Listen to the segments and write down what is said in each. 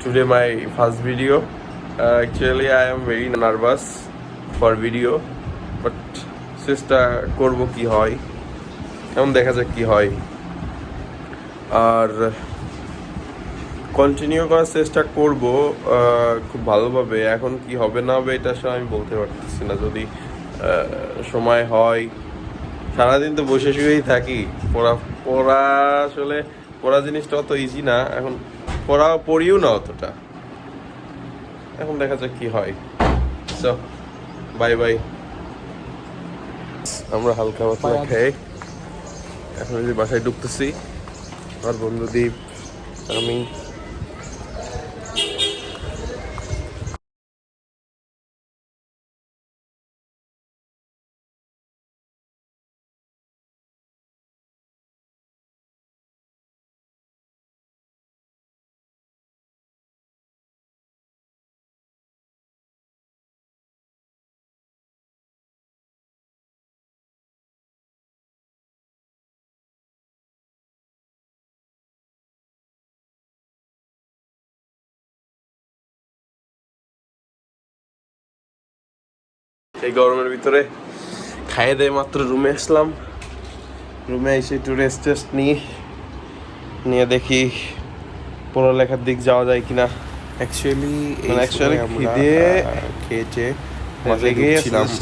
today my first video. Actually I am very nervous for video, but চেষ্টা করব কি হয়, এখন দেখা যাক কি হয়। আর কন্টিনিউ করার চেষ্টা করব খুব ভালোভাবে। এখন কি হবে না হবে এটা আসলে আমি বলতে পারতেছি না। যদি সময় হয়, সারাদিন তো বসে শুয়েই থাকি। পড়া আসলে পড়া জিনিসটা অত ইজি না, এখন পড়িও না অতটা। এখন দেখা যাক কি হয়। So bye bye. আমরা হালকা পাতলা খেয়ে এখন যদি বাসায় ঢুকতেছি। আর বন্ধুদীপ, আমি এই গরমের ভিতরে খাইয়ে দেয় মাত্র রুমে আসলাম। রুমে এসে একটু রেস্ট নিয়ে দেখি পড়ালেখার দিক যাওয়া যায় কিনা। অ্যাকচুয়ালি খিদে খেয়েছে লেগে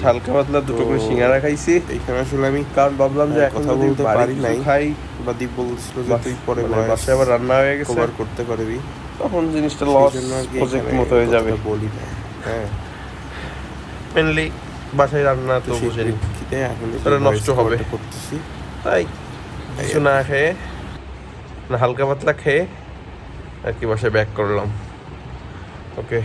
হালকা পাতলা দুটো করে সিঙ্গারা খাইছি। এখানে আসলে আমি কারণ ভাবলাম যে এখন কথা যদি বলতে বাড়ি পারি নাই, খাই বা দীপ বলছিল যে তুই পরে বাসায় আবার রান্না হয়ে গেছে, কভার করতে পারবি, তখন জিনিসটা লস প্রজেক্ট মতো হয়ে যাবে। বলি না, হ্যাঁ মেনলি বাসায় রান্না তো বুঝে খিদে এখন এটা নষ্ট হবে করতেছি। তাই কিছু না খেয়ে হালকা পাতলা খেয়ে আর কি বাসায় ব্যাক করলাম। ওকে।